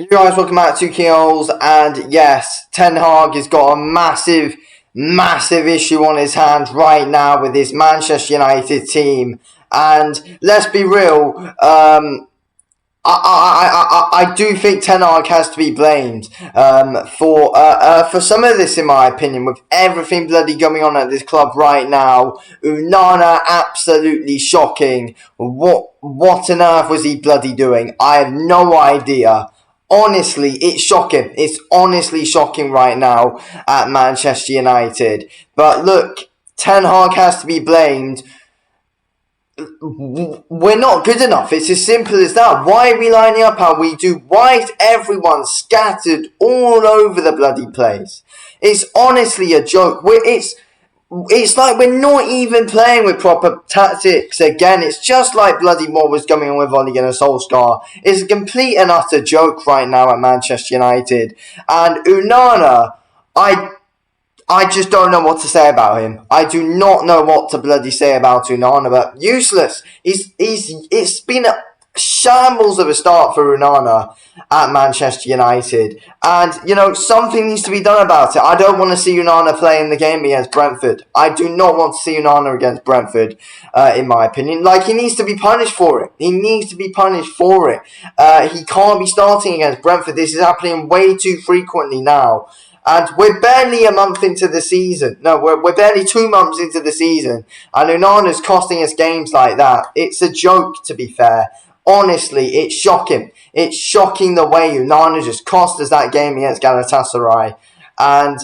You guys, welcome back to Keels, and yes, Ten Hag has got a massive issue on his hands right now with his Manchester United team. And let's be real, I do think Ten Hag has to be blamed for some of this, in my opinion, with everything bloody going on at this club right now. Onana, absolutely shocking. What on earth was he bloody doing? I have no idea. Honestly, it's shocking. It's honestly shocking right now at Manchester United. But look, Ten Hag has to be blamed. We're not good enough. It's as simple as that. Why are we lining up how we do? Why is everyone scattered all over the bloody place? It's honestly a joke. It's like we're not even playing with proper tactics again. It's just like bloody what was going on with Ole Gunnar Solskjaer. It's a complete and utter joke right now at Manchester United. And Onana, I just don't know what to say about him. I do not know what to bloody say about Onana, but useless. It's been a shambles of a start for Onana at Manchester United. And, something needs to be done about it. I don't want to see Onana play in the game against Brentford. I do not want to see Onana against Brentford, in my opinion. He needs to be punished for it. He needs to be punished for it. He can't be starting against Brentford. This is happening way too frequently now. And we're barely a month into the season. No, we're barely 2 months into the season. And Onana's costing us games like that. It's a joke, to be fair. Honestly, it's shocking. It's shocking the way Onana just cost us that game against Galatasaray. And,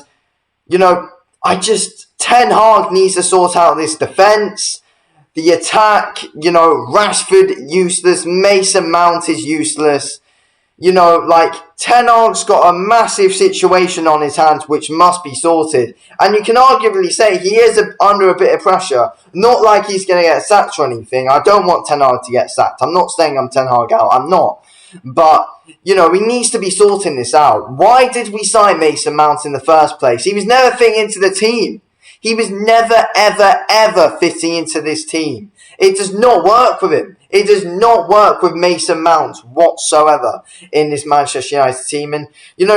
Ten Hag needs to sort out this defence. The attack, Rashford, useless. Mason Mount is useless. Ten Hag's got a massive situation on his hands which must be sorted. And you can arguably say he is under a bit of pressure. Not like he's going to get sacked or anything. I don't want Ten Hag to get sacked. I'm not saying I'm Ten Hag out. I'm not. But, he needs to be sorting this out. Why did we sign Mason Mount in the first place? He was never fitting into the team. He was never, ever, ever fitting into this team. It does not work with him. It does not work with Mason Mount whatsoever in this Manchester United team. And,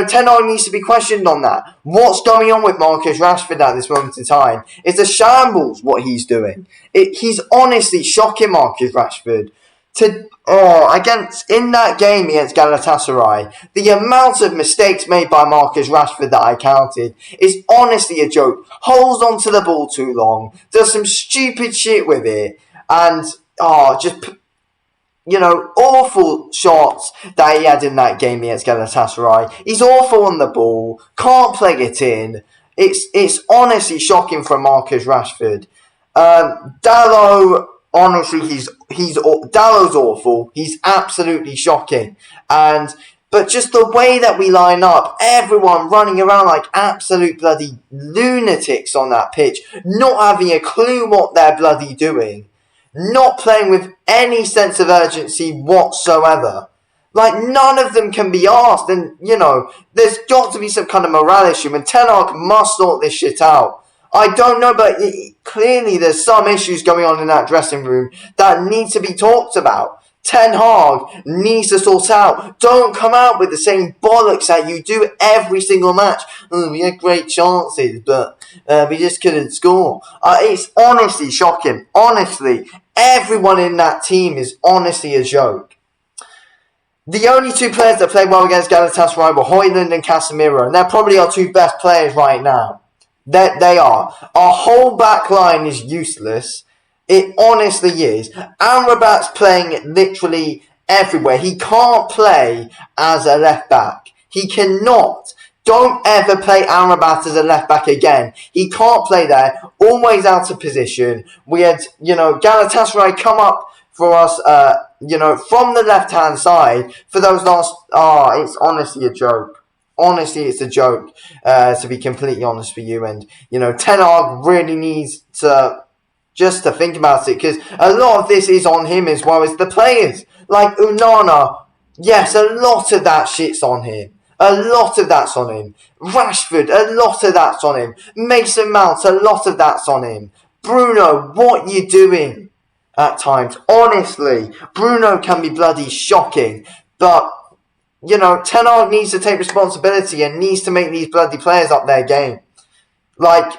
Ten Hag needs to be questioned on that. What's going on with Marcus Rashford at this moment in time? It's a shambles what he's doing. He's honestly shocking, Marcus Rashford. In that game against Galatasaray, the amount of mistakes made by Marcus Rashford that I counted is honestly a joke. Holds onto the ball too long, does some stupid shit with it, and awful shots that he had in that game against Galatasaray. He's awful on the ball, can't play it in. It's honestly shocking from Marcus Rashford. Dalot, honestly, Dallow's awful. He's absolutely shocking. But just the way that we line up, everyone running around like absolute bloody lunatics on that pitch, not having a clue what they're bloody doing, not playing with any sense of urgency whatsoever. None of them can be asked, and, there's got to be some kind of morale issue, and Ten Hag must sort this shit out. I don't know, but clearly there's some issues going on in that dressing room that need to be talked about. Ten Hag needs to sort out. Don't come out with the same bollocks that you do every single match. We had great chances, but we just couldn't score. It's honestly shocking. Honestly, everyone in that team is honestly a joke. The only two players that played well against Galatasaray were Højlund and Casemiro, and they're probably our two best players right now. They are. Our whole back line is useless. It honestly is. Amrabat's playing literally everywhere. He can't play as a left back. He cannot. Don't ever play Amrabat as a left back again. He can't play there. Always out of position. We had, Galatasaray come up for us, from the left-hand side for those last... it's honestly a joke. Honestly, it's a joke, to be completely honest with you. And, Ten Hag really needs to think about it, because a lot of this is on him as well as the players. Like Onana, yes, a lot of that shit's on him. A lot of that's on him. Rashford, a lot of that's on him. Mason Mount, a lot of that's on him. Bruno, what you doing at times? Honestly, Bruno can be bloody shocking, but Ten Hag needs to take responsibility and needs to make these bloody players up their game.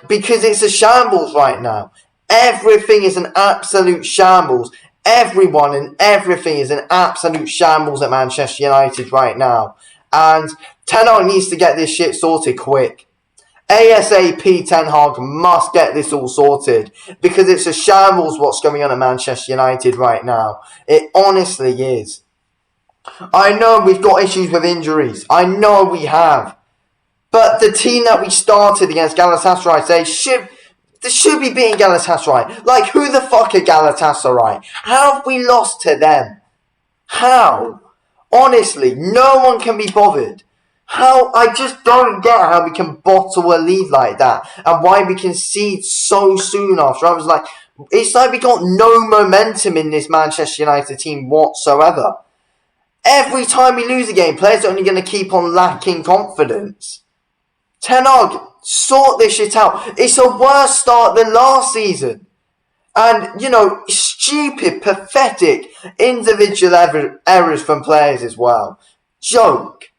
Because it's a shambles right now. Everything is an absolute shambles. Everyone and everything is an absolute shambles at Manchester United right now. And Ten Hag needs to get this shit sorted quick. ASAP, Ten Hag must get this all sorted because it's a shambles what's going on at Manchester United right now. It honestly is. I know we've got issues with injuries. I know we have. But the team that we started against Galatasaray, they should be beating Galatasaray. Like, who the fuck are Galatasaray? How have we lost to them? How? Honestly, no one can be bothered. How? I just don't get how we can bottle a lead like that and why we concede so soon after. I was like, it's like we got no momentum in this Manchester United team whatsoever. Every time we lose a game, players are only going to keep on lacking confidence. Ten Hag, sort this shit out. It's a worse start than last season. And, stupid, pathetic individual errors from players as well. Joke.